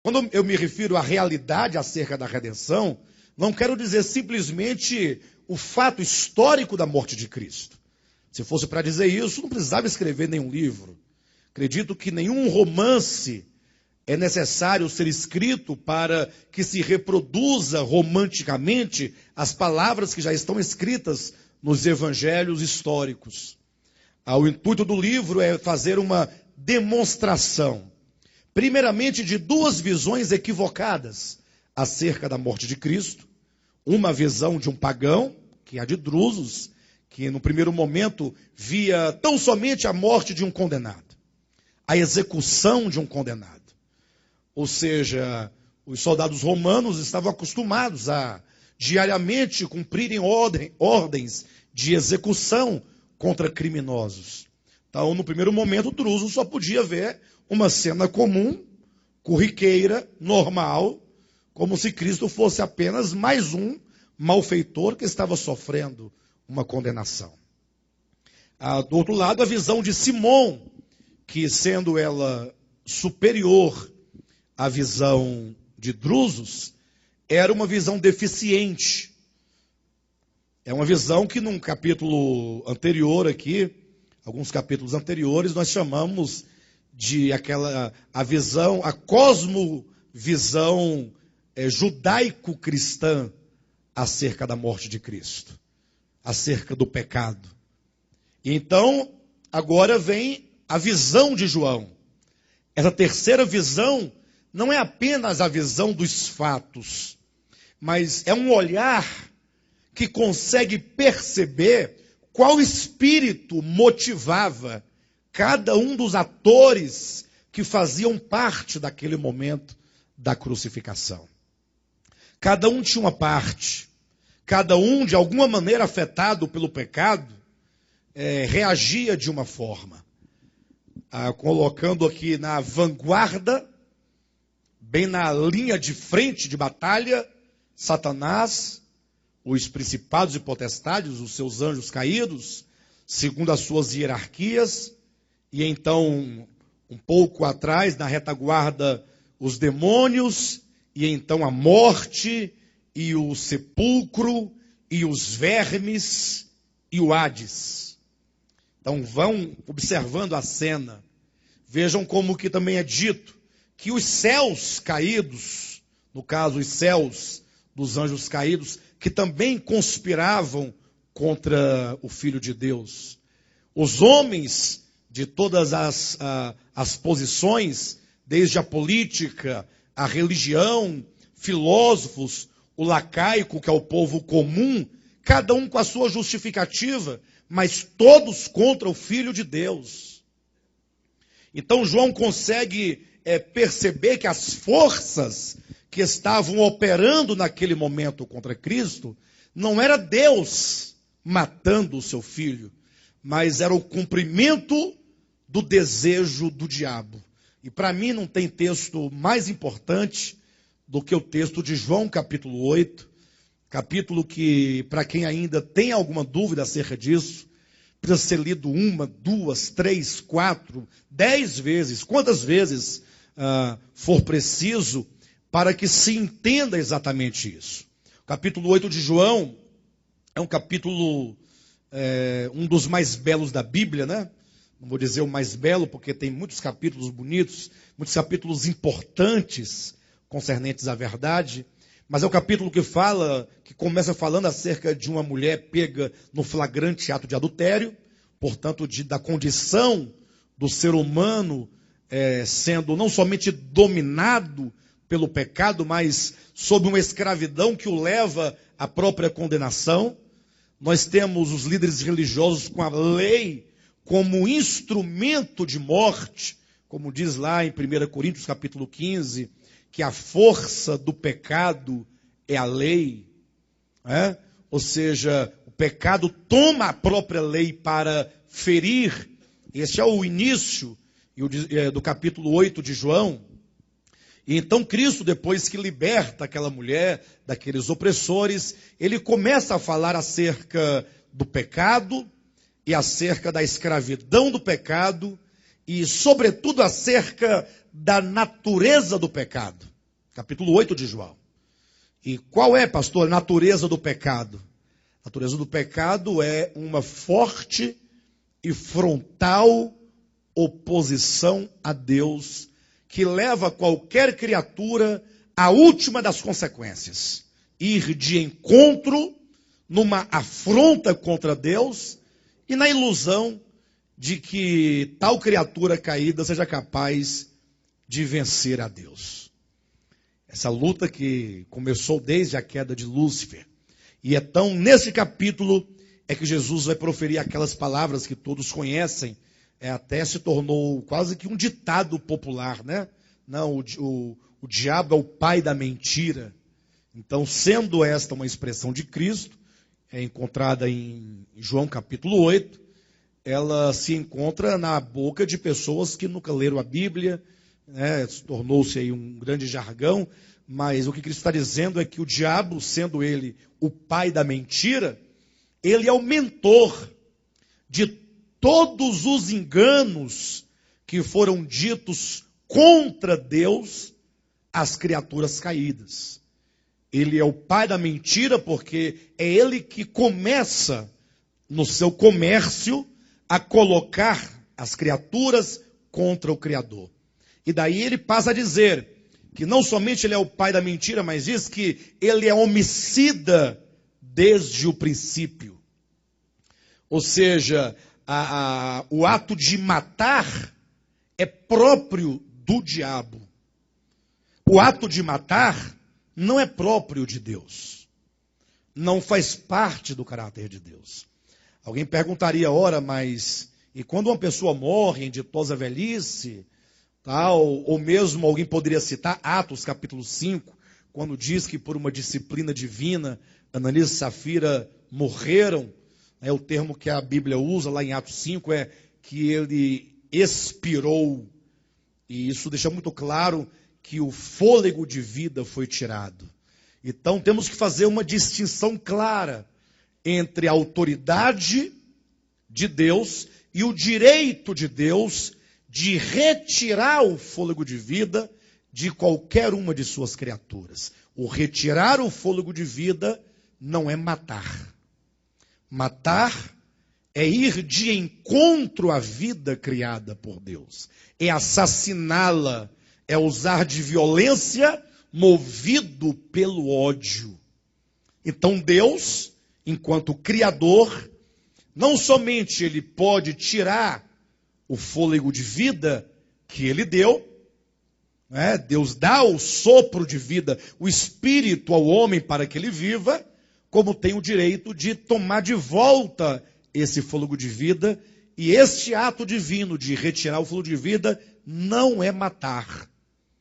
Quando eu me refiro à realidade acerca da redenção, não quero dizer simplesmente o fato histórico da morte de Cristo. Se fosse para dizer isso, não precisava escrever nenhum livro. Acredito que nenhum romance é necessário ser escrito para que se reproduza romanticamente as palavras que já estão escritas nos evangelhos históricos. O intuito do livro é fazer uma demonstração, primeiramente, de duas visões equivocadas acerca da morte de Cristo. Uma visão de um pagão, que é a de Drusos, que no primeiro momento via tão somente a morte de um condenado, a execução de um condenado. Ou seja, os soldados romanos estavam acostumados a diariamente cumprirem ordens de execução contra criminosos. Então, no primeiro momento, Druso só podia ver uma cena comum, corriqueira, normal, como se Cristo fosse apenas mais um malfeitor que estava sofrendo uma condenação. Do outro lado, a visão de Simão, que sendo ela superior à visão de Drusos, era uma visão deficiente. É uma visão que num capítulo anterior aqui, alguns capítulos anteriores, nós chamamos de a visão, a cosmovisão judaico-cristã acerca da morte de Cristo, acerca do pecado. E então, agora vem a visão de João. Essa terceira visão não é apenas a visão dos fatos, mas é um olhar que consegue perceber qual espírito motivava cada um dos atores que faziam parte daquele momento da crucificação. Cada um tinha uma parte, cada um, de alguma maneira afetado pelo pecado, reagia de uma forma. Colocando aqui na vanguarda, bem na linha de frente de batalha, Satanás, os principados e potestades, os seus anjos caídos, segundo as suas hierarquias, e então, um pouco atrás, na retaguarda, os demônios, e então a morte, e o sepulcro, e os vermes, e o Hades. Então vão observando a cena, vejam como que também é dito, que os céus caídos, no caso os céus dos anjos caídos, que também conspiravam contra o Filho de Deus. Os homens de todas as posições, desde a política, a religião, filósofos, o lacaico, que é o povo comum, cada um com a sua justificativa, mas todos contra o Filho de Deus. Então João consegue perceber que as forças que estavam operando naquele momento contra Cristo, não era Deus matando o seu filho, mas era o cumprimento do desejo do diabo. E para mim não tem texto mais importante do que o texto de João capítulo 8, capítulo que, para quem ainda tem alguma dúvida acerca disso, precisa ser lido 1, 2, 3, 4, 10 vezes, quantas vezes for preciso, para que se entenda exatamente isso. O capítulo 8 de João é um capítulo, um dos mais belos da Bíblia, né? Não vou dizer o mais belo, porque tem muitos capítulos bonitos, muitos capítulos importantes concernentes à verdade, mas é o capítulo que começa falando acerca de uma mulher pega no flagrante ato de adultério, portanto, da condição do ser humano sendo não somente dominado pelo pecado, mas sob uma escravidão que o leva à própria condenação. Nós temos os líderes religiosos com a lei como instrumento de morte, como diz lá em 1 Coríntios capítulo 15, que a força do pecado é a lei. Ou seja, o pecado toma a própria lei para ferir. Esse é o início do capítulo 8 de João. E então Cristo, depois que liberta aquela mulher daqueles opressores, ele começa a falar acerca do pecado e acerca da escravidão do pecado e, sobretudo, acerca da natureza do pecado. Capítulo 8 de João. E qual é, pastor, a natureza do pecado? A natureza do pecado é uma forte e frontal oposição a Deus, que leva qualquer criatura à última das consequências. Ir de encontro numa afronta contra Deus e na ilusão de que tal criatura caída seja capaz de vencer a Deus. Essa luta que começou desde a queda de Lúcifer. E então, nesse capítulo, é que Jesus vai proferir aquelas palavras que todos conhecem, até se tornou quase que um ditado popular, né? Não, o diabo é o pai da mentira. Então, sendo esta uma expressão de Cristo, encontrada em João capítulo 8, ela se encontra na boca de pessoas que nunca leram a Bíblia, né? Tornou-se aí um grande jargão, mas o que Cristo está dizendo é que o diabo, sendo ele o pai da mentira, ele é o mentor de todos os enganos que foram ditos contra Deus às criaturas caídas. Ele é o pai da mentira porque é ele que começa no seu comércio a colocar as criaturas contra o Criador. E daí ele passa a dizer que não somente ele é o pai da mentira, mas diz que ele é homicida desde o princípio. Ou seja, o ato de matar é próprio do diabo. O ato de matar não é próprio de Deus. Não faz parte do caráter de Deus. Alguém perguntaria, ora, mas e quando uma pessoa morre em ditosa velhice, tal, ou mesmo alguém poderia citar Atos capítulo 5, quando diz que por uma disciplina divina, Ananias e Safira morreram, o termo que a Bíblia usa lá em Atos 5 é que ele expirou, e isso deixa muito claro que o fôlego de vida foi tirado. Então temos que fazer uma distinção clara entre a autoridade de Deus e o direito de Deus de retirar o fôlego de vida de qualquer uma de suas criaturas. O retirar o fôlego de vida não é matar. Matar é ir de encontro à vida criada por Deus. É assassiná-la, é usar de violência movido pelo ódio. Então Deus, enquanto Criador, não somente ele pode tirar o fôlego de vida que ele deu, Deus dá o sopro de vida, o espírito ao homem para que ele viva, como tem o direito de tomar de volta esse fôlego de vida, e este ato divino de retirar o fôlego de vida não é matar,